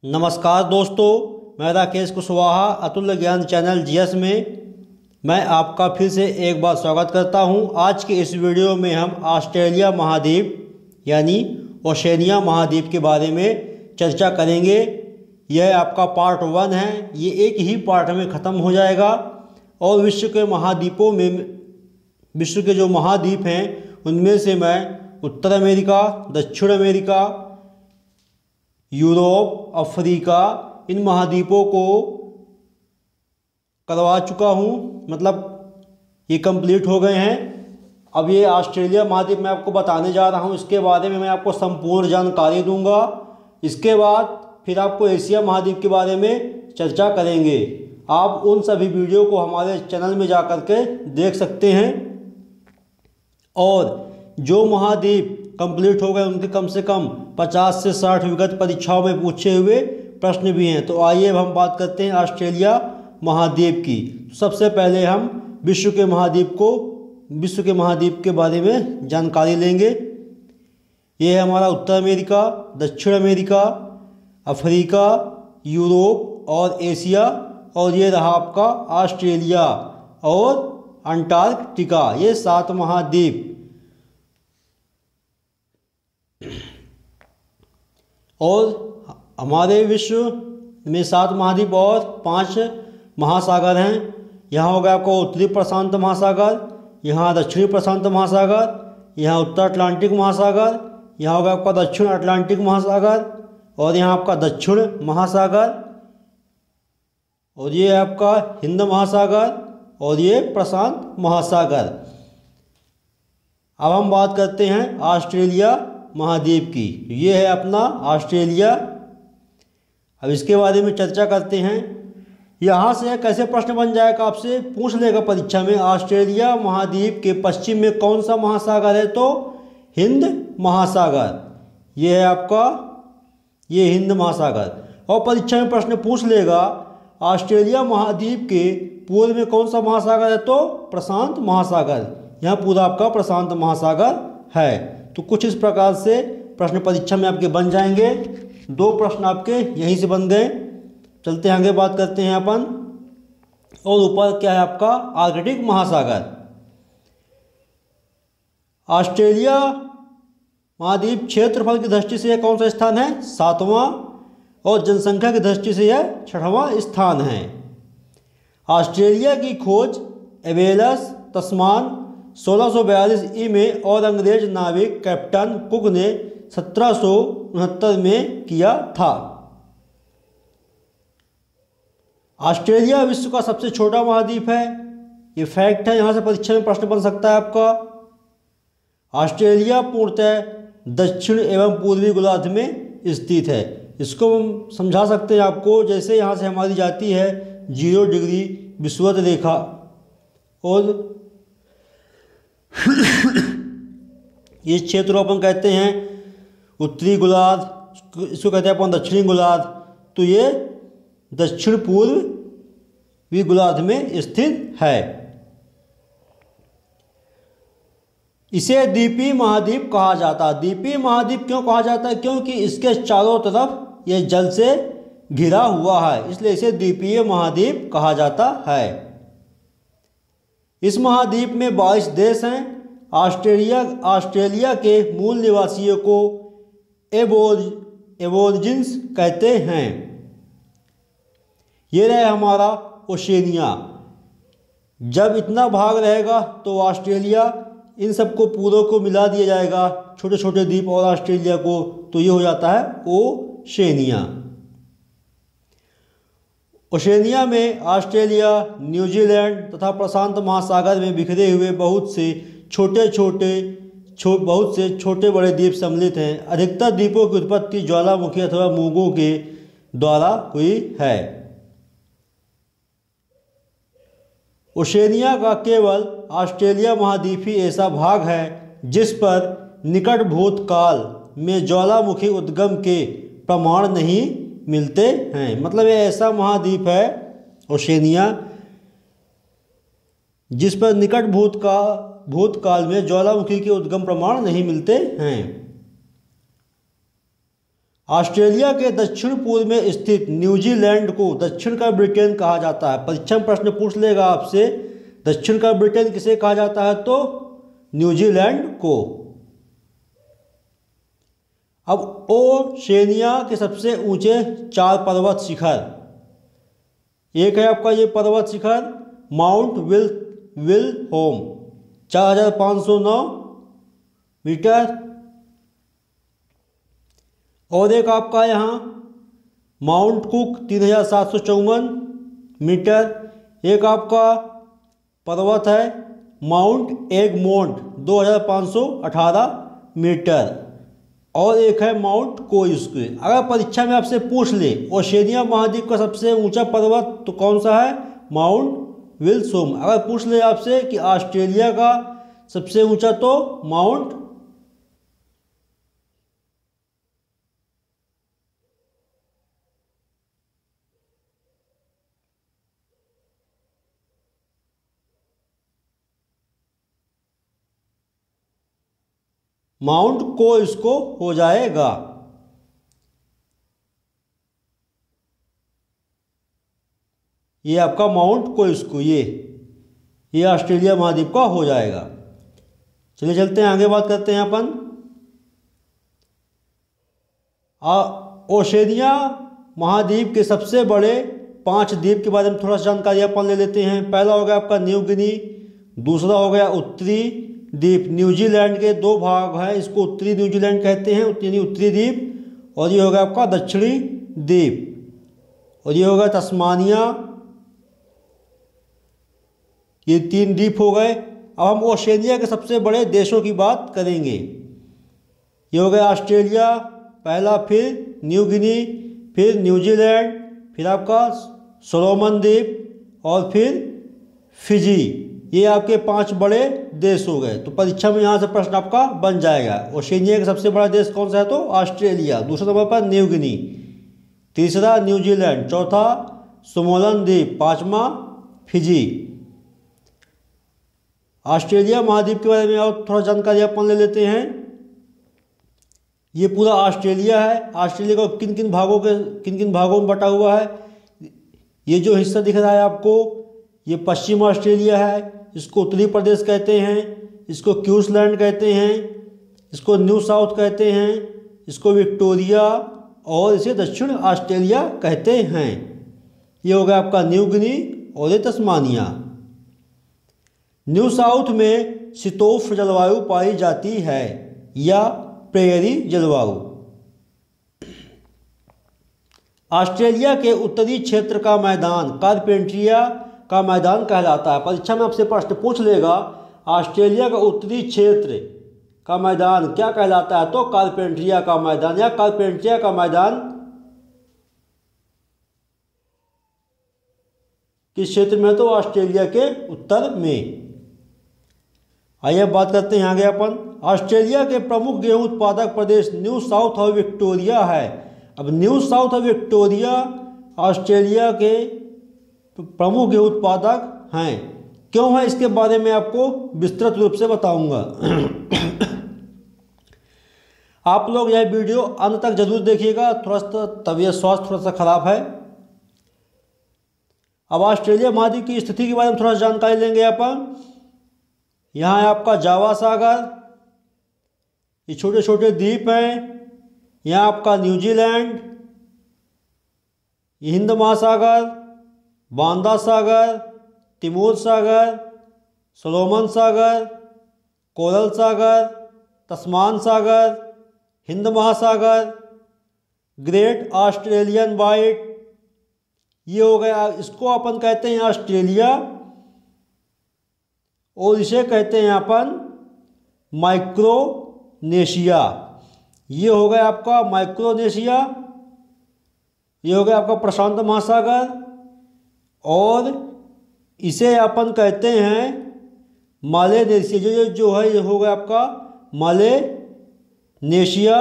नमस्कार दोस्तों, मैं राकेश कुशवाहा अतुल्य ज्ञान चैनल जीएस में मैं आपका फिर से एक बार स्वागत करता हूं। आज के इस वीडियो में हम ऑस्ट्रेलिया महाद्वीप यानी ओशेनिया महाद्वीप के बारे में चर्चा करेंगे। यह आपका पार्ट 1 है, ये एक ही पार्ट में ख़त्म हो जाएगा। और विश्व के महाद्वीपों में विश्व के जो महाद्वीप हैं उनमें से मैं उत्तर अमेरिका, दक्षिण अमेरिका, यूरोप, अफ्रीका, इन महाद्वीपों को करवा चुका हूँ, मतलब ये कंप्लीट हो गए हैं। अब ये ऑस्ट्रेलिया महाद्वीप मैं आपको बताने जा रहा हूँ, इसके बारे में मैं आपको संपूर्ण जानकारी दूंगा। इसके बाद फिर आपको एशिया महाद्वीप के बारे में चर्चा करेंगे। आप उन सभी वीडियो को हमारे चैनल में जा कर के देख सकते हैं। और जो महाद्वीप कंप्लीट हो गए उनके कम से कम 50 से 60 विगत परीक्षाओं में पूछे हुए प्रश्न भी हैं। तो आइए अब हम बात करते हैं ऑस्ट्रेलिया महाद्वीप की। सबसे पहले हम विश्व के महाद्वीप के बारे में जानकारी लेंगे। ये है हमारा उत्तर अमेरिका, दक्षिण अमेरिका, अफ्रीका, यूरोप और एशिया। और ये रहा आपका ऑस्ट्रेलिया और अंटार्कटिका, ये 7 महाद्वीप। और हमारे विश्व में 7 महाद्वीप और 5 महासागर हैं। यहाँ होगा आपको उत्तरी प्रशांत महासागर, यहाँ दक्षिणी प्रशांत महासागर, यहाँ उत्तर अटलांटिक महासागर, यहाँ होगा आपका दक्षिण अटलांटिक महासागर, और यहाँ आपका दक्षिण महासागर, और ये आपका हिंद महासागर, और ये प्रशांत महासागर। अब हम बात करते हैं ऑस्ट्रेलिया महाद्वीप की। ये है अपना ऑस्ट्रेलिया। अब इसके बारे में चर्चा करते हैं। यहाँ से कैसे प्रश्न बन जाएगा, आपसे पूछ लेगा परीक्षा में, ऑस्ट्रेलिया महाद्वीप के पश्चिम में कौन सा महासागर है? तो हिंद महासागर। ये है आपका ये हिंद महासागर। और परीक्षा में प्रश्न पूछ लेगा ऑस्ट्रेलिया महाद्वीप के पूर्व में कौन सा महासागर है? तो प्रशांत महासागर। यहाँ पूरा आपका प्रशांत महासागर है। तो कुछ इस प्रकार से प्रश्न परीक्षा में आपके बन जाएंगे। 2 प्रश्न आपके यहीं से बन गए। चलते हैं आगे, बात करते हैं अपन। और ऊपर क्या है आपका आर्कटिक महासागर। ऑस्ट्रेलिया महाद्वीप क्षेत्रफल की दृष्टि से यह कौन सा स्थान है? 7वां। और जनसंख्या की दृष्टि से यह 6वां स्थान है। ऑस्ट्रेलिया की खोज एबेलस तस्मान 1642 ई में और अंग्रेज नाविक कैप्टन कुक ने 1769 में किया था। ऑस्ट्रेलिया विश्व का सबसे छोटा महाद्वीप है, ये फैक्ट है। यहाँ से परीक्षा में प्रश्न बन सकता है आपका। ऑस्ट्रेलिया पूर्णतः दक्षिण एवं पूर्वी गोलार्ध में स्थित है। इसको हम समझा सकते हैं आपको, जैसे यहाँ से हमारी जाती है 0 डिग्री विषुवत रेखा, और इस क्षेत्र को अपन कहते हैं उत्तरी गोलार्ध, इसको कहते हैं अपन दक्षिणी गोलार्ध। तो ये दक्षिण पूर्वी गोलार्ध में स्थित है। इसे द्वीपीय महाद्वीप कहा जाता है। द्वीपीय महाद्वीप क्यों कहा जाता है? क्योंकि इसके चारों तरफ यह जल से घिरा हुआ है, इसलिए इसे द्वीपीय महाद्वीप कहा जाता है। इस महाद्वीप में 22 देश हैं। ऑस्ट्रेलिया के मूल निवासियों को एबोरिजिन्स कहते हैं। ये रहे हमारा ओशेनिया। जब इतना भाग रहेगा तो ऑस्ट्रेलिया, इन सबको पूरों को मिला दिया जाएगा, छोटे छोटे द्वीप और ऑस्ट्रेलिया को, तो ये हो जाता है ओशेनिया। ओशेनिया में ऑस्ट्रेलिया, न्यूजीलैंड तथा प्रशांत महासागर में बिखरे हुए बहुत से छोटे बड़े द्वीप सम्मिलित हैं। अधिकतर द्वीपों की उत्पत्ति ज्वालामुखी अथवा मूंगों के द्वारा हुई है। ओशेनिया का केवल ऑस्ट्रेलिया महाद्वीप ही ऐसा भाग है जिस पर निकट भूतकाल में ज्वालामुखी उद्गम के प्रमाण नहीं मिलते हैं। मतलब ये ऐसा महाद्वीप है ओशेनिया जिस पर निकट भूतकाल में ज्वालामुखी के उद्गम प्रमाण नहीं मिलते हैं। ऑस्ट्रेलिया के दक्षिण पूर्व में स्थित न्यूजीलैंड को दक्षिण का ब्रिटेन कहा जाता है। परीक्षा में प्रश्न पूछ लेगा आपसे, दक्षिण का ब्रिटेन किसे कहा जाता है, तो न्यूजीलैंड को। अब ओशेनिया के सबसे ऊंचे 4 पर्वत शिखर, एक है आपका ये पर्वत शिखर माउंट विल्होम 4509 मीटर, और एक आपका यहाँ माउंट कुक 3754 मीटर, एक आपका पर्वत है माउंट एगमोंट 2518 मीटर, और एक है माउंट कोइस्क्वे। अगर परीक्षा में आपसे पूछ ले ओशेनिया महाद्वीप का सबसे ऊंचा पर्वत तो कौन सा है, माउंट विल्सोम। अगर पूछ ले आपसे कि ऑस्ट्रेलिया का सबसे ऊंचा, तो माउंट कोइस्को हो जाएगा। ये आपका माउंट कोइस्को ये ऑस्ट्रेलिया महाद्वीप का हो जाएगा। चलिए चलते हैं आगे, बात करते हैं अपन ओशेनिया महाद्वीप के सबसे बड़े 5 द्वीप के बारे में थोड़ा सा जानकारी अपन ले लेते हैं। पहला हो गया आपका न्यू गिनी, दूसरा हो गया उत्तरी द्वीप, न्यूजीलैंड के 2 भाग हैं, इसको उत्तरी न्यूजीलैंड कहते हैं, उत्तरी द्वीप, और ये हो गया आपका दक्षिणी द्वीप, और ये हो गया तस्मानिया। ये 3 द्वीप हो गए। अब हम ओशेनिया के सबसे बड़े देशों की बात करेंगे। ये हो गया ऑस्ट्रेलिया पहला, फिर न्यू गिनी, फिर न्यूजीलैंड, फिर आपका सोलोमन द्वीप, और फिर फिजी। ये आपके 5 बड़े देश हो गए। तो परीक्षा में यहाँ से प्रश्न आपका बन जाएगा। ओशेनिया का सबसे बड़ा देश कौन सा है, तो ऑस्ट्रेलिया, दूसरे नंबर पर न्यू गिनी, तीसरा न्यूजीलैंड, चौथा सोलोमन द्वीप, 5वां फिजी। ऑस्ट्रेलिया महाद्वीप के बारे में और थोड़ा जानकारी अपन ले लेते हैं। ये पूरा ऑस्ट्रेलिया है। ऑस्ट्रेलिया को किन किन भागों में बटा हुआ है, ये जो हिस्सा दिख रहा है आपको, ये पश्चिम ऑस्ट्रेलिया है, इसको उत्तरी प्रदेश कहते हैं, इसको क्वींसलैंड कहते हैं, इसको न्यू साउथ कहते हैं, इसको विक्टोरिया, और इसे दक्षिण ऑस्ट्रेलिया कहते हैं। ये हो गया आपका न्यू गिनी, और ये तस्मानिया। न्यू साउथ में शीतोष्ण जलवायु पाई जाती है या प्रेयरी जलवायु। ऑस्ट्रेलिया के उत्तरी क्षेत्र का मैदान कारपेंट्रिया का मैदान कहलाता है। परीक्षा में आपसे प्रश्न पूछ लेगा ऑस्ट्रेलिया का उत्तरी क्षेत्र का मैदान क्या कहलाता है, तो कारपेंट्रिया का मैदान या कारपेंट्रिया का मैदान किस क्षेत्र में, तो ऑस्ट्रेलिया के उत्तर में। आइए अब बात करते हैं आगे अपन। ऑस्ट्रेलिया के प्रमुख गेहूं उत्पादक प्रदेश न्यू साउथ और विक्टोरिया है। अब न्यू साउथ और विक्टोरिया ऑस्ट्रेलिया के प्रमुख गेहूं उत्पादक हैं। क्यों है, इसके बारे में आपको विस्तृत रूप से बताऊंगा। आप लोग यह वीडियो अंत तक जरूर देखिएगा, थोड़ा सा तबीयत स्वास्थ्य थोड़ा सा खराब है। अब ऑस्ट्रेलिया महाद्वीप की स्थिति के बारे में थोड़ा जानकारी लेंगे अपन। यहाँ है आपका जावा सागर, ये छोटे छोटे द्वीप हैं। यहाँ आपका न्यूजीलैंड, हिंद महासागर, बांदा सागर, तिमोर सागर, सोलोमन सागर, कोरल सागर, तस्मान सागर, हिंद महासागर, ग्रेट ऑस्ट्रेलियन वाइट, ये हो गया। इसको अपन कहते हैं ऑस्ट्रेलिया, और इसे कहते हैं अपन माइक्रोनेशिया। ये हो गया आपका माइक्रोनेशिया, ये हो गया आपका प्रशांत महासागर, और इसे अपन कहते हैं मालेनेशिया। जो है ये हो गया आपका मालेनेशिया,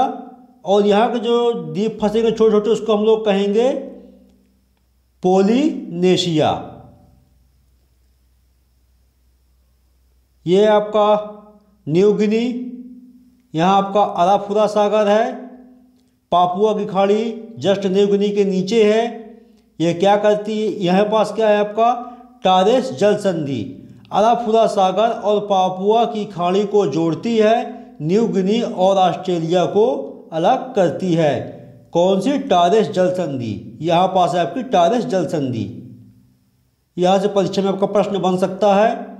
और यहाँ के जो द्वीप फंसेंगे छोटे छोटे उसको हम लोग कहेंगे पोलिनेशिया। ये आपका न्यू गिनी, यहाँ आपका अराफुरा सागर है, पापुआ की खाड़ी जस्ट न्यू गिनी के नीचे है। यह क्या करती है, यहाँ पास क्या है आपका टॉरेस जल संधि अराफुरा सागर और पापुआ की खाड़ी को जोड़ती है, न्यू गिनी और ऑस्ट्रेलिया को अलग करती है। कौन सी, टॉरेस जल संधि। यहाँ पास है आपकी टॉरेस जल संधि। यहाँ से परीक्षा में आपका प्रश्न बन सकता है।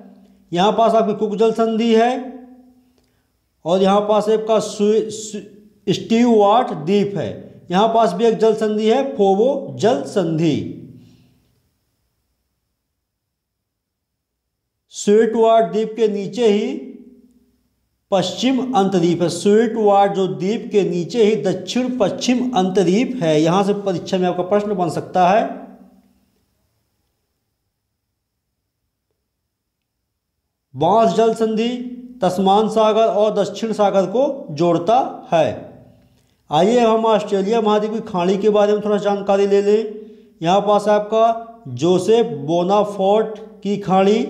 यहाँ पास आपकी कुक जल संधि है और यहाँ पास आपका स्टीवर्ट द्वीप है। यहाँ पास भी एक जल संधि है, फोबो जल संधि। स्वीटवार्ट द्वीप के नीचे ही पश्चिम अंतरीप है। स्वीटवार्ट जो द्वीप के नीचे ही दक्षिण पश्चिम अंतरीप है। यहां से परीक्षा में आपका प्रश्न बन सकता है। बांस जल संधि तस्मान सागर और दक्षिण सागर को जोड़ता है। आइए हम ऑस्ट्रेलिया महाद्वीप की खाड़ी के बारे में थोड़ा जानकारी ले लें। यहाँ पास आपका जोसेफ बोनाफोर्ट की खाड़ी,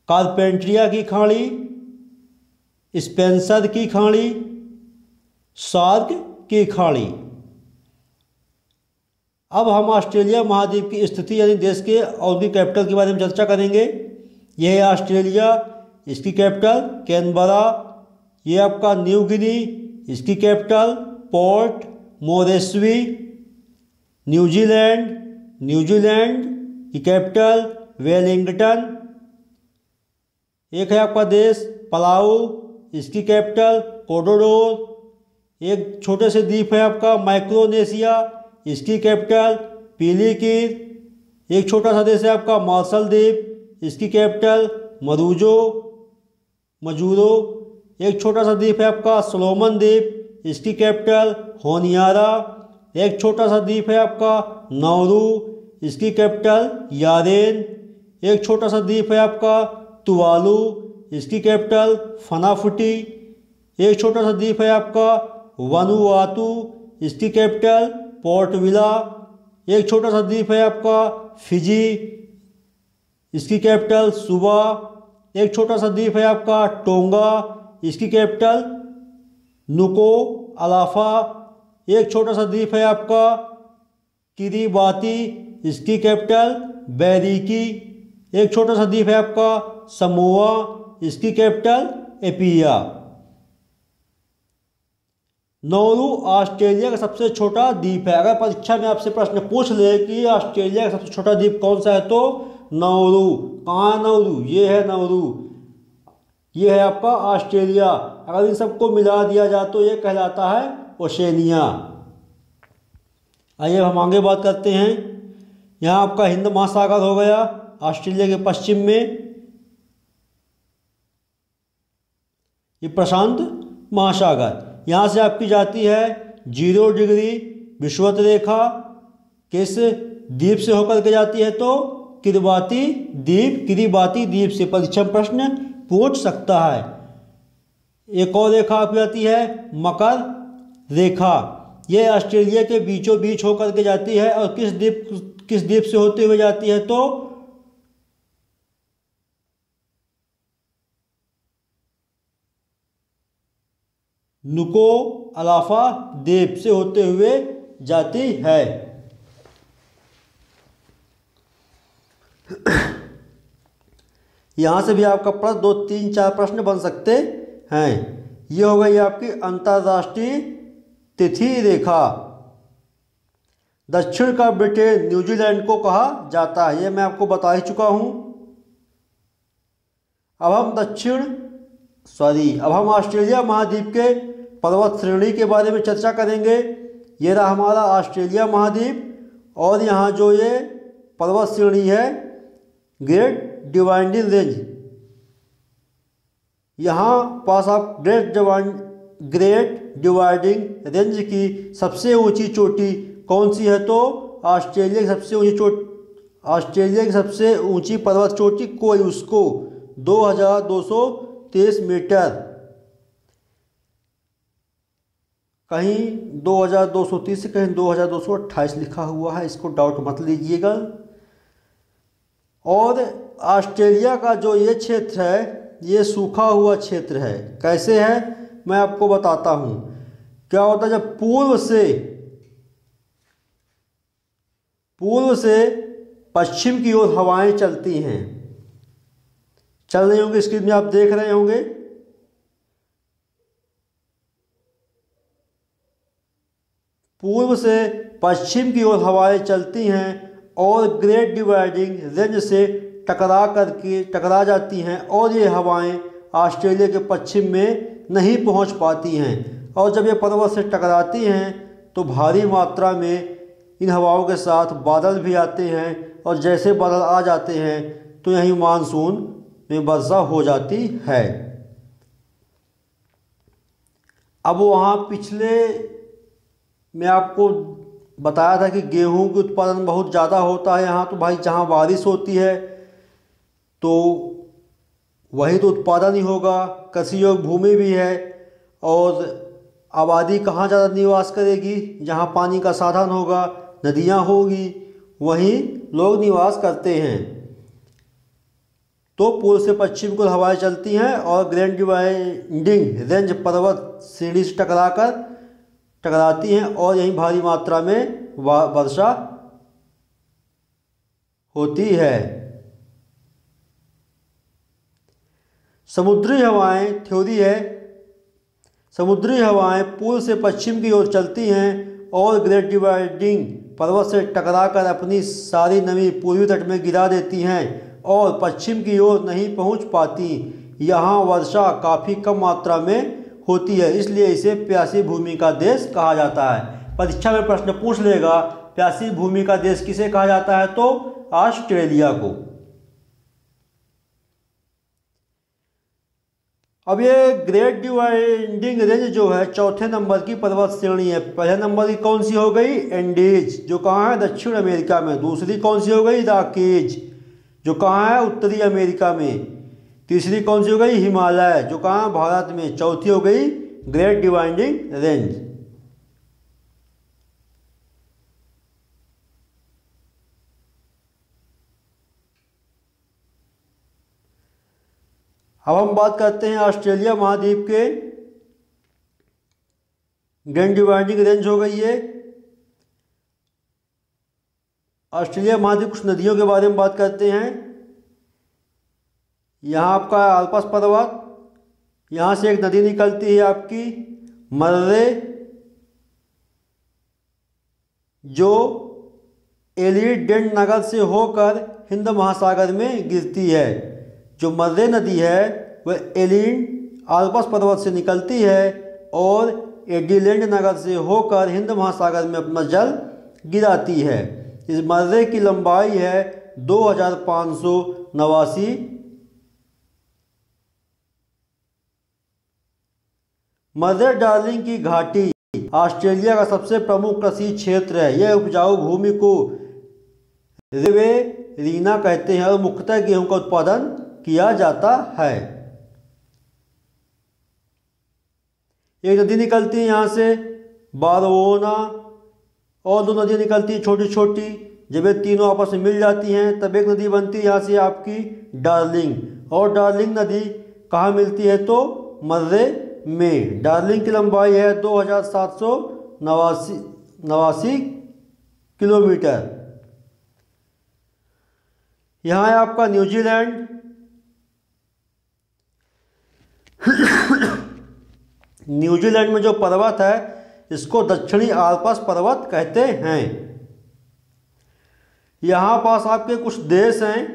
कारपेंट्रिया की खाड़ी, स्पेंसर की खाड़ी, शार्क की खाड़ी। अब हम ऑस्ट्रेलिया महाद्वीप की स्थिति यानी देश के और भी कैपिटल के बारे में चर्चा करेंगे। यह है ऑस्ट्रेलिया, इसकी कैपिटल कैनबरा। ये आपका न्यू गिनी, इसकी capital port Moresby. New Zealand, New Zealand की कैपिटल वेलिंगटन। एक है आपका देश पलाऊ, इसकी कैपिटल कोडोडोर। एक छोटे से द्वीप है आपका माइक्रोनेशिया, इसकी कैपिटल पिलिकिर। एक छोटा सा देश है आपका मार्शल द्वीप, इसकी कैपिटल मजूरो। एक छोटा सा द्वीप है आपका सोलोमन द्वीप, इसकी कैपिटल होनियारा। एक छोटा सा द्वीप है आपका नाउरू, इसकी कैपिटल यारेन। एक छोटा सा द्वीप है आपका तुवालू, इसकी कैपिटल फनाफुटी। एक छोटा सा द्वीप है आपका वनुआतू, इसकी कैपिटल पोर्ट विला। एक छोटा सा द्वीप है आपका फिजी, इसकी कैपिटल सुबा। एक छोटा सा द्वीप है आपका टोंगा, इसकी कैपिटल नुको अलाफा। एक छोटा सा द्वीप है आपका किरीबाती, इसकी कैपिटल बैरिकी। एक छोटा सा द्वीप है आपका समोआ, इसकी कैपिटल एपिया। नाउरू ऑस्ट्रेलिया का सबसे छोटा द्वीप है। अगर परीक्षा में आपसे प्रश्न पूछ ले कि ऑस्ट्रेलिया का सबसे छोटा द्वीप कौन सा है तो नाउरू। कहाँ है नाउरू, ये है नाउरू, ये है आपका ऑस्ट्रेलिया। अगर इन सबको मिला दिया जाए तो ये कहलाता है ओशेनिया। आइए हम आगे बात करते हैं। यहाँ आपका हिंद महासागर हो गया ऑस्ट्रेलिया के पश्चिम में, ये प्रशांत महासागर। यहाँ से आपकी जाती है 0 डिग्री विषुवत रेखा। किस द्वीप से होकर के जाती है तो किरीबाती द्वीप से परीक्षा में प्रश्न पूछ सकता है। एक और रेखा आपकी जाती है मकर रेखा। यह ऑस्ट्रेलिया के बीचों बीच होकर के जाती है और किस द्वीप से होते हुए जाती है तो नुको अलाफा द्वीप से होते हुए जाती है। यहां से भी आपका प्रश्न 2, 3, 4 प्रश्न बन सकते हैं। ये हो गई आपकी अंतर्राष्ट्रीय तिथि रेखा। दक्षिण का ब्रिटेन न्यूजीलैंड को कहा जाता है, ये मैं आपको बता ही चुका हूं। अब हम ऑस्ट्रेलिया महाद्वीप के पर्वत श्रेणी के बारे में चर्चा करेंगे। ये रहा हमारा ऑस्ट्रेलिया महाद्वीप और यहाँ जो ये पर्वत श्रेणी है ग्रेट डिवाइडिंग रेंज। यहाँ पास आप ग्रेट डिवाइडिंग रेंज की सबसे ऊंची चोटी कौन सी है तो ऑस्ट्रेलिया की सबसे ऊंची पर्वत चोटी कोइस्को 2223 मीटर। कहीं 2230 कहीं 2228 लिखा हुआ है, इसको डाउट मत लीजिएगा। और ऑस्ट्रेलिया का जो ये क्षेत्र है ये सूखा हुआ क्षेत्र है। कैसे है मैं आपको बताता हूँ क्या होता है जब पूर्व से पश्चिम की ओर हवाएं चलती हैं, चल रही होंगी, स्क्रीन में आप देख रहे होंगे। पूर्व से पश्चिम की ओर हवाएं चलती हैं और ग्रेट डिवाइडिंग रेंज से टकरा जाती हैं और ये हवाएं ऑस्ट्रेलिया के पश्चिम में नहीं पहुंच पाती हैं। और जब ये पर्वत से टकराती हैं तो भारी मात्रा में इन हवाओं के साथ बादल भी आते हैं और जैसे बादल आ जाते हैं तो यहीं मानसून में वर्षा हो जाती है। अब वहाँ पिछले मैं आपको बताया था कि गेहूं के उत्पादन बहुत ज़्यादा होता है यहाँ, तो भाई जहाँ बारिश होती है तो वही तो उत्पादन ही होगा। कृषि योग्य भूमि भी है और आबादी कहाँ ज़्यादा निवास करेगी, जहाँ पानी का साधन होगा, नदियाँ होगी, वहीं लोग निवास करते हैं। तो पूर्व से पश्चिम को हवाएं चलती हैं और ग्रेट डिवाइडिंग रेंज पर्वत श्रेणी से टकराती हैं और यहीं भारी मात्रा में वर्षा होती है। समुद्री हवाएं थ्योरी है, समुद्री हवाएं पूर्व से पश्चिम की ओर चलती हैं और ग्रेट डिवाइडिंग पर्वत से टकराकर अपनी सारी नमी पूर्वी तट में गिरा देती हैं और पश्चिम की ओर नहीं पहुंच पाती। यहाँ वर्षा काफ़ी कम मात्रा में होती है, इसलिए इसे प्यासी भूमि का देश कहा जाता है। परीक्षा में प्रश्न पूछ लेगा प्यासी भूमि का देश किसे कहा जाता है, तो ऑस्ट्रेलिया को। अब ये ग्रेट डिवाइडिंग रेंज जो है चौथे नंबर की पर्वत श्रेणी है। पहले नंबर की कौन सी हो गई, एंडीज, जो कहाँ है, दक्षिण अमेरिका में। दूसरी कौन सी हो गई, रॉकीज, जो कहाँ है, उत्तरी अमेरिका में। तीसरी कौन सी हो गई, हिमालय, जो कहाँ है, भारत में। चौथी हो गई ग्रेट डिवाइडिंग रेंज। अब हम बात करते हैं ऑस्ट्रेलिया महाद्वीप के। ग्रेट डिवाइडिंग रेंज हो गई है। ऑस्ट्रेलिया महाद्वीप कुछ नदियों के बारे में बात करते हैं। यहाँ आपका आल्पस पर्वत, यहाँ से एक नदी निकलती है आपकी मर्रे, जो एलिडेंट नगर से होकर हिंद महासागर में गिरती है। जो मर्रे नदी है वह एलिड आल्पस पर्वत से निकलती है और एडिलेंड नगर से होकर हिंद महासागर में अपना जल गिराती है। इस मर्रे की लंबाई है 2589। मर्रे डार्लिंग की घाटी ऑस्ट्रेलिया का सबसे प्रमुख कृषि क्षेत्र है। यह उपजाऊ भूमि को रिवेरीना कहते हैं और मुख्यतः गेहूं का उत्पादन किया जाता है। एक नदी निकलती है यहाँ से बारवोना, और दो नदियाँ निकलती हैं छोटी छोटी। जब ये तीनों आपस में मिल जाती हैं तब एक नदी बनती है यहाँ से आपकी डार्लिंग। और डार्लिंग नदी कहाँ मिलती है, तो मर्रे में। डार्लिंग की लंबाई है 2789 किलोमीटर। यहाँ है आपका न्यूजीलैंड। न्यूजीलैंड में जो पर्वत है इसको दक्षिणी आल्पस पर्वत कहते हैं। यहाँ पास आपके कुछ देश हैं।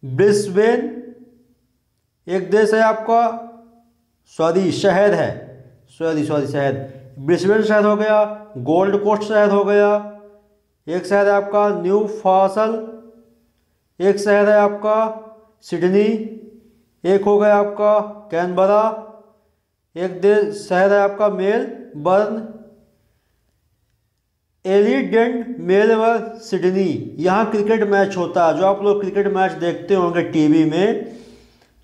ब्रिस्बेन एक देश है आपका, शहर है, शहर ब्रिस्बेन शहर हो गया। गोल्ड कोस्ट शहर हो गया। एक शहर है आपका न्यूकासल। एक शहर है आपका सिडनी। एक हो गया आपका कैनबरा। एक शहर है आपका मेलबर्न। एलिडेंट, मेलबर्न, सिडनी। यहाँ क्रिकेट मैच होता है। जो आप लोग क्रिकेट मैच देखते होंगे टीवी में,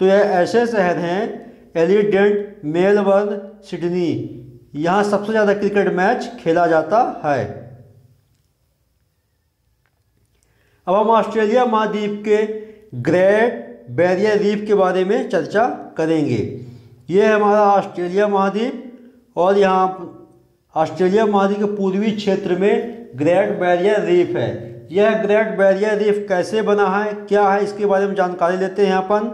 तो यह ऐसे शहर हैं एलिडेंट, मेलबर्न, सिडनी। यहाँ सबसे ज़्यादा क्रिकेट मैच खेला जाता है। अब हम ऑस्ट्रेलिया महाद्वीप के ग्रेट बैरियर रीफ के बारे में चर्चा करेंगे। ये है हमारा ऑस्ट्रेलिया महाद्वीप और यहाँ ऑस्ट्रेलिया महाद्वीप के पूर्वी क्षेत्र में ग्रेट बैरियर रीफ है। यह ग्रेट बैरियर रीफ कैसे बना है, क्या है, इसके बारे में जानकारी लेते हैं अपन।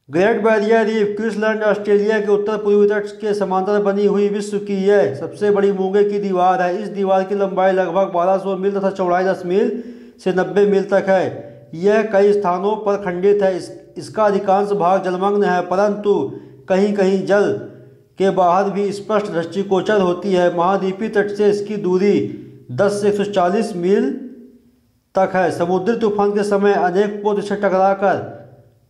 Great Barrier Reef Queensland Australia के उत्तर पूर्वी तट के समांतर बनी हुई विश्व की यह सबसे बड़ी मूंगे की दीवार है। इस दीवार की लंबाई लगभग 1200 मील तथा चौड़ाई 10 मील से 90 मील तक है। यह कई स्थानों पर खंडित है। इसका अधिकांश भाग जलमग्न है, परंतु कहीं कहीं जल के बाहर भी स्पष्ट दृष्टिगोचर होती है। महाद्वीपीय तट से इसकी दूरी 10 से 140 मील तक है। समुद्री तूफान के समय अनेक पोत इसे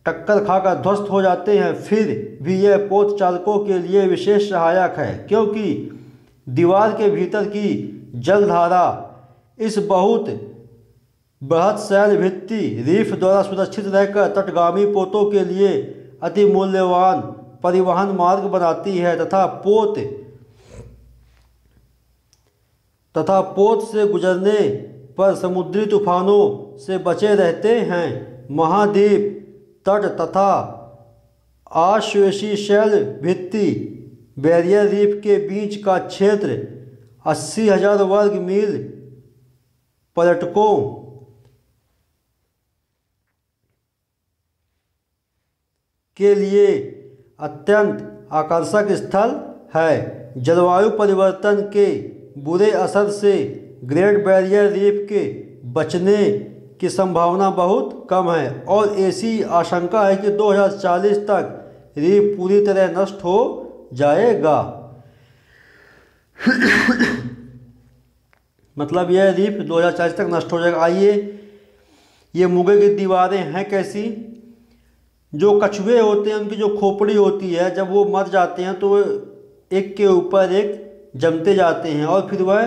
टक्कर खाकर ध्वस्त हो जाते हैं। फिर भी यह पोत चालकों के लिए विशेष सहायक है, क्योंकि दीवार के भीतर की जलधारा इस बहुत बृहत शैल भित्ति रीफ द्वारा सुरक्षित रहकर तटगामी पोतों के लिए अति मूल्यवान परिवहन मार्ग बनाती है तथा पोत से गुजरने पर समुद्री तूफानों से बचे रहते हैं। महाद्वीप तट तथा आश्वेशी शैल भित्ति बैरियर रीफ के बीच का क्षेत्र 80,000 वर्ग मील पर्यटकों के लिए अत्यंत आकर्षक स्थल है। जलवायु परिवर्तन के बुरे असर से ग्रेट बैरियर रीफ के बचने की संभावना बहुत कम है और ऐसी आशंका है कि 2040 तक रीफ पूरी तरह नष्ट हो जाएगा। मतलब यह रीफ 2040 तक नष्ट हो जाएगा। आइए, ये मूंगे की दीवारें हैं कैसी। जो कछुए होते हैं उनकी जो खोपड़ी होती है, जब वो मर जाते हैं तो वो एक के ऊपर एक जमते जाते हैं और फिर वह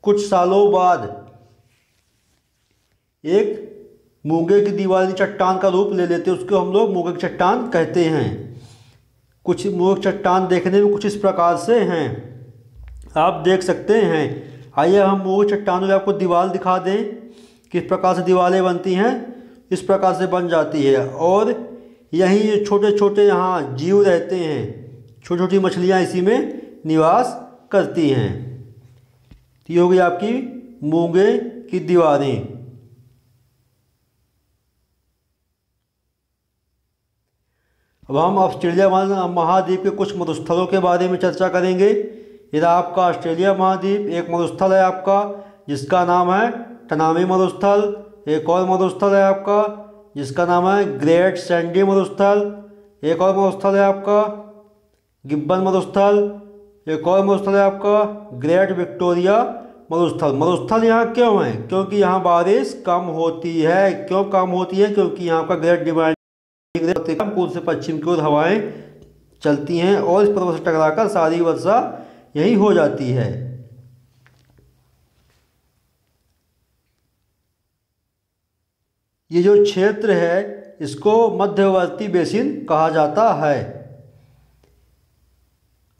कुछ सालों बाद एक मूंगे की दीवार की चट्टान का रूप ले लेते हैं। उसको हम लोग मूंगे की चट्टान कहते हैं। कुछ मूंगे की चट्टान देखने में कुछ इस प्रकार से हैं, आप देख सकते हैं। आइए हम मूंगे की चट्टानों की आपको दीवार दिखा दें, किस प्रकार से दीवारें बनती हैं। इस प्रकार से बन जाती है और यहीं छोटे छोटे यहाँ जीव रहते हैं, छोटी छोटी मछलियाँ इसी में निवास करती हैं। तो ये होगी आपकी मूंगे की दीवारें। अब हम ऑस्ट्रेलिया महाद्वीप के कुछ मरुस्थलों के बारे में चर्चा करेंगे। यह आपका ऑस्ट्रेलिया महाद्वीप, एक मरुस्थल है आपका जिसका नाम है टनामी मरुस्थल। एक और मरुस्थल है आपका जिसका नाम है ग्रेट सैंडी मरुस्थल। एक और मरुस्थल है आपका गिब्बन मरुस्थल। एक और मरुस्थल है आपका ग्रेट विक्टोरिया मरुस्थल। मरुस्थल यहाँ क्यों है? क्योंकि यहाँ बारिश कम होती है। क्यों कम होती है? क्योंकि यहाँ का ग्रेट डिमांड पूर्व से पश्चिम की ओर हवाएं चलती हैं और इस पर्वत से टकराकर सारी वर्षा यही हो जाती है। ये जो क्षेत्र है इसको मध्यवर्ती बेसिन कहा जाता है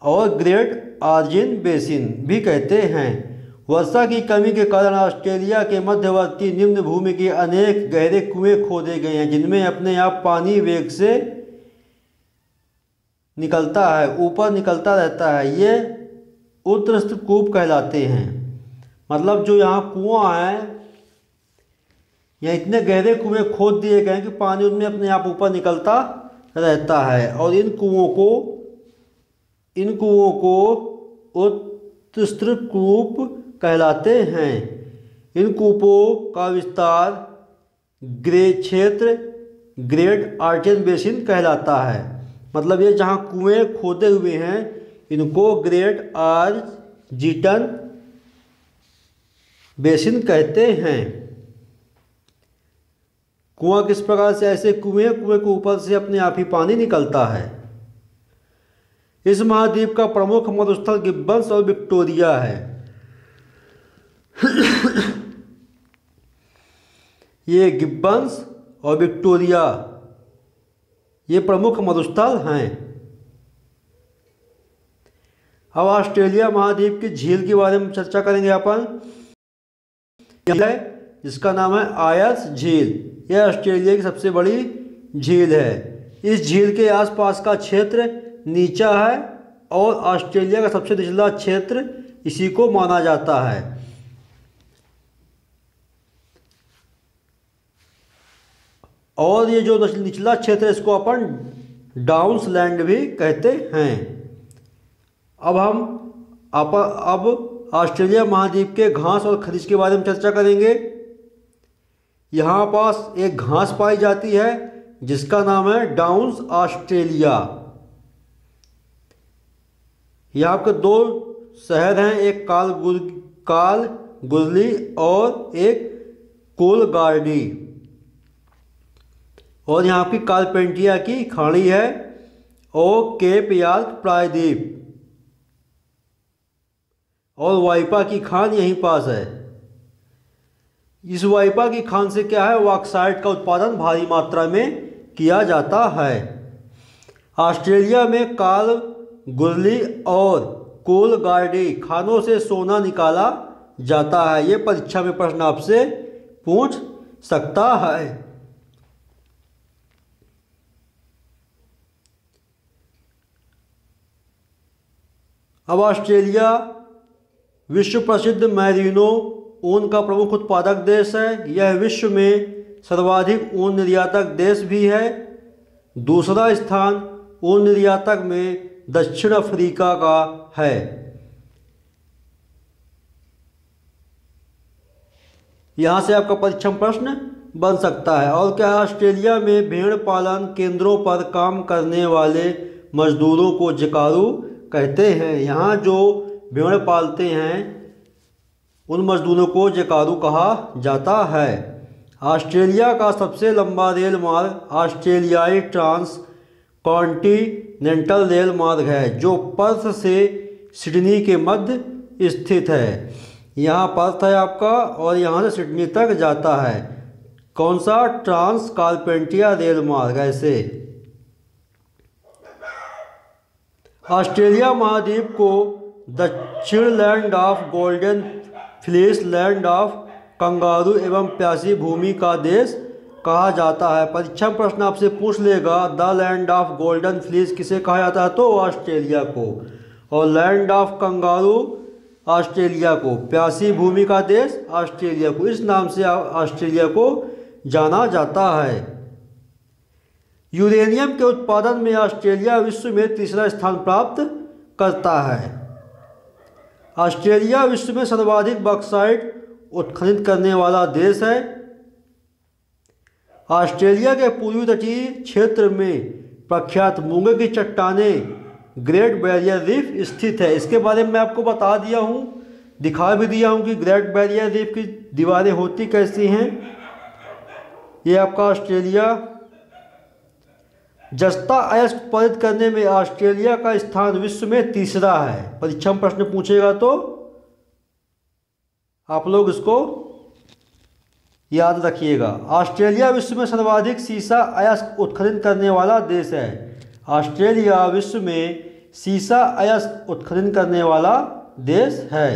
और ग्रेट आर्जिन बेसिन भी कहते हैं। वर्षा की कमी के कारण ऑस्ट्रेलिया के मध्यवर्ती निम्न भूमि के अनेक गहरे कुएं खोदे गए हैं, जिनमें अपने आप पानी वेग से निकलता है, ऊपर निकलता रहता है। ये उत्तरकूप कहलाते हैं। मतलब जो यहाँ कुआं है, यहाँ इतने गहरे कुएं खोद दिए गए हैं कि पानी उनमें अपने आप ऊपर निकलता रहता है और इन कुओं को उत्तरकूप कहलाते हैं। इन कूपों का विस्तार क्षेत्र ग्रेट आर्जिन बेसिन कहलाता है। मतलब ये जहाँ कुएं खोदे हुए हैं इनको ग्रेट आर्जिन बेसिन कहते हैं। कुआं किस प्रकार से? ऐसे कुएं के ऊपर से अपने आप ही पानी निकलता है। इस महाद्वीप का प्रमुख मरुस्थल गिब्बन्स और विक्टोरिया है। ये गिब्बन्स और विक्टोरिया ये प्रमुख मरुस्थल हैं। अब ऑस्ट्रेलिया महाद्वीप की झील के बारे में चर्चा करेंगे अपन। जिसका नाम है आयर्स झील। यह ऑस्ट्रेलिया की सबसे बड़ी झील है। इस झील के आसपास का क्षेत्र नीचा है और ऑस्ट्रेलिया का सबसे निचला क्षेत्र इसी को माना जाता है। और ये जो निचला क्षेत्र है इसको अपन डाउन्स लैंड भी कहते हैं। अब ऑस्ट्रेलिया महाद्वीप के घास और खनिज के बारे में चर्चा करेंगे। यहाँ पास एक घास पाई जाती है जिसका नाम है डाउन्स ऑस्ट्रेलिया। यहाँ के दो शहर हैं, एक कालगुरली और एक कोलगार्डी। और यहाँ की कार्पेंटिया की खाड़ी है और केप यार्क प्रायद्वीप और वाइपा की खान यहीं पास है। इस वाइपा की खान से क्या है, बॉक्साइट का उत्पादन भारी मात्रा में किया जाता है। ऑस्ट्रेलिया में कालगुरली और कोलगार्डी खानों से सोना निकाला जाता है। ये परीक्षा में प्रश्न आपसे पूछ सकता है। अब ऑस्ट्रेलिया विश्व प्रसिद्ध मैरिनो ऊन का प्रमुख उत्पादक देश है। यह विश्व में सर्वाधिक ऊन निर्यातक देश भी है। दूसरा स्थान ऊन निर्यातक में दक्षिण अफ्रीका का है। यहाँ से आपका परीक्षा प्रश्न बन सकता है। और क्या ऑस्ट्रेलिया में भेड़ पालन केंद्रों पर काम करने वाले मजदूरों को जकारू कहते हैं। यहाँ जो भेड़ पालते हैं उन मजदूरों को जकारू कहा जाता है। ऑस्ट्रेलिया का सबसे लंबा रेल मार्ग ऑस्ट्रेलियाई ट्रांस कॉन्टिनेंटल रेल मार्ग है जो पर्थ से सिडनी के मध्य स्थित है। यहाँ पर्थ है आपका और यहाँ से सिडनी तक जाता है। कौन सा? ट्रांस कार्पेंटिया रेल मार्ग। ऐसे ऑस्ट्रेलिया महाद्वीप को दक्षिण land of golden fleece, land of kangaroo एवं प्यासी भूमि का देश कहा जाता है। परीक्षा प्रश्न आपसे पूछ लेगा the land of golden fleece किसे कहा जाता है, तो ऑस्ट्रेलिया को, और लैंड ऑफ कंगारू ऑस्ट्रेलिया को, प्यासी भूमि का देश ऑस्ट्रेलिया को। इस नाम से ऑस्ट्रेलिया को जाना जाता है। यूरेनियम के उत्पादन में ऑस्ट्रेलिया विश्व में तीसरा स्थान प्राप्त करता है। ऑस्ट्रेलिया विश्व में सर्वाधिक बॉक्साइट उत्खनन करने वाला देश है। ऑस्ट्रेलिया के पूर्वी तटीय क्षेत्र में प्रख्यात मूंगे की चट्टानें ग्रेट बैरियर रीफ स्थित है। इसके बारे में मैं आपको बता दिया हूँ, दिखा भी दिया हूँ कि ग्रेट बैरियर रीफ की दीवारें होती कैसी हैं। ये आपका ऑस्ट्रेलिया। जस्ता अयस्क उत्पादित करने में ऑस्ट्रेलिया का स्थान विश्व में तीसरा है। परीक्षा में प्रश्न पूछेगा तो आप लोग इसको याद रखिएगा। ऑस्ट्रेलिया विश्व में सर्वाधिक सीसा अयस्क उत्खनन करने वाला देश है। ऑस्ट्रेलिया विश्व में सीसा अयस्क उत्खनन करने वाला देश है।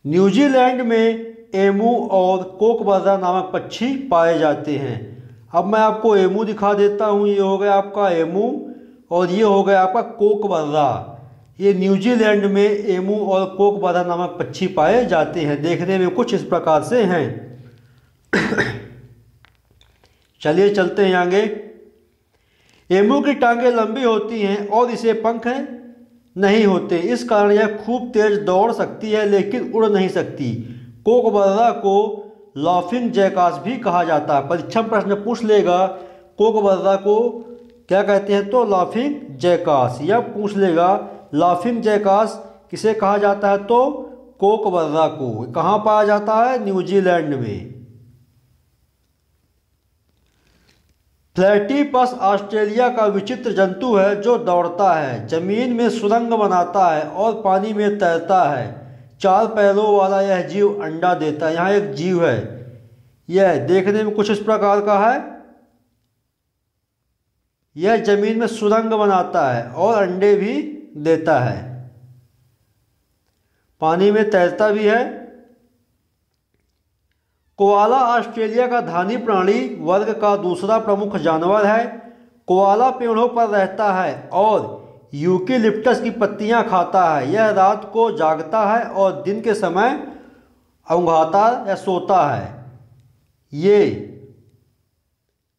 न्यूजीलैंड में एमू और कोकबर्रा नामक पक्षी पाए जाते हैं। अब मैं आपको एमू दिखा देता हूँ। ये हो गया आपका एमू और ये हो गया आपका कोकबर्रा। ये न्यूजीलैंड में एमू और कोकबर्रा नामक पक्षी पाए जाते हैं। देखने में कुछ इस प्रकार से हैं। चलिए चलते हैं आगे। एमू की टांगें लंबी होती हैं और इसे पंख नहीं होते, इस कारण यह खूब तेज दौड़ सकती है लेकिन उड़ नहीं सकती। कोकबर्रा को लाफिंग जैकास भी कहा जाता है। परीक्षा में प्रश्न पूछ लेगा कोकबर्रा को क्या कहते हैं, तो लाफिंग जैकास। या पूछ लेगा लाफिंग जैकास किसे कहा जाता है, तो कोकबर्रा को। कहाँ पाया जाता है? न्यूजीलैंड में। प्लेटिपस ऑस्ट्रेलिया का विचित्र जंतु है जो दौड़ता है, जमीन में सुरंग बनाता है और पानी में तैरता है। 4 पैरों वाला यह जीव अंडा देता है। यहाँ एक जीव है, यह देखने में कुछ इस प्रकार का है। यह जमीन में सुरंग बनाता है और अंडे भी देता है, पानी में तैरता भी है। कोआला ऑस्ट्रेलिया का धानी प्राणी वर्ग का दूसरा प्रमुख जानवर है। कोआला पेड़ों पर रहता है और यूकेलिप्टस की पत्तियां खाता है। यह रात को जागता है और दिन के समय ऊँघाता या सोता है।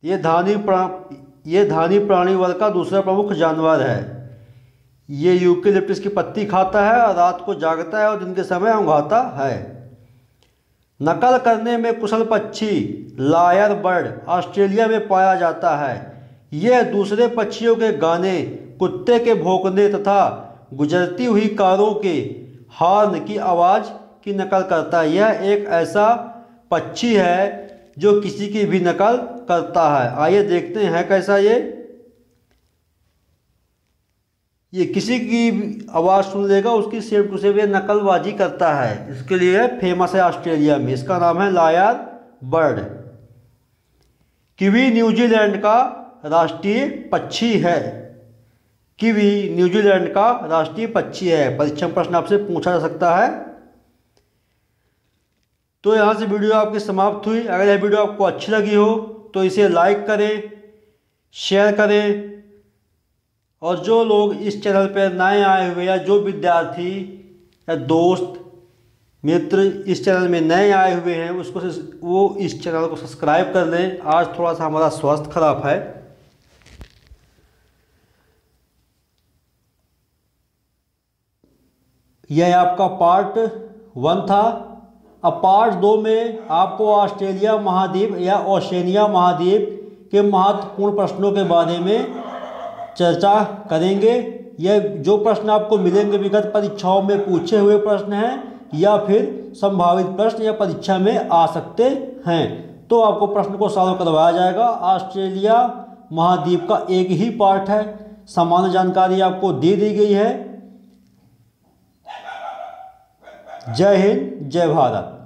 ये धानी प्राणी वर्ग का दूसरा प्रमुख जानवर है। ये यूकेलिप्टस की पत्ती खाता है और रात को जागता है और दिन के समय ऊँघाता है। नकल करने में कुशल पक्षी लायर बर्ड ऑस्ट्रेलिया में पाया जाता है। यह दूसरे पक्षियों के गाने, कुत्ते के भौंकने तथा गुजरती हुई कारों के हॉर्न की आवाज़ की नकल करता है। यह एक ऐसा पक्षी है जो किसी की भी नकल करता है। आइए देखते हैं कैसा ये किसी की आवाज़ सुन लेगा, उसकी सेम टू सेम ये नकलबाजी करता है। इसके लिए फेमस है ऑस्ट्रेलिया में। इसका नाम है लायर बर्ड। कीवी न्यूजीलैंड का राष्ट्रीय पक्षी है। कीवी न्यूजीलैंड का राष्ट्रीय पक्षी है। परीक्षा में प्रश्न आपसे पूछा जा सकता है। तो यहाँ से वीडियो आपकी समाप्त हुई। अगर यह वीडियो आपको अच्छी लगी हो तो इसे लाइक करें, शेयर करें, और जो लोग इस चैनल पर नए आए हुए या जो विद्यार्थी या दोस्त मित्र इस चैनल में नए आए हुए हैं वो इस चैनल को सब्सक्राइब कर लें। आज थोड़ा सा हमारा स्वास्थ्य खराब है। यह आपका पार्ट 1 था। अब पार्ट 2 में आपको ऑस्ट्रेलिया महाद्वीप या ओशनिया महाद्वीप के महत्वपूर्ण प्रश्नों के बारे में चर्चा करेंगे। यह जो प्रश्न आपको मिलेंगे विगत परीक्षाओं में पूछे हुए प्रश्न हैं या फिर संभावित प्रश्न या परीक्षा में आ सकते हैं। तो आपको प्रश्न को सॉल्व करवाया जाएगा। ऑस्ट्रेलिया महाद्वीप का एक ही पार्ट है। सामान्य जानकारी आपको दे दी गई है। जय हिंद, जय भारत।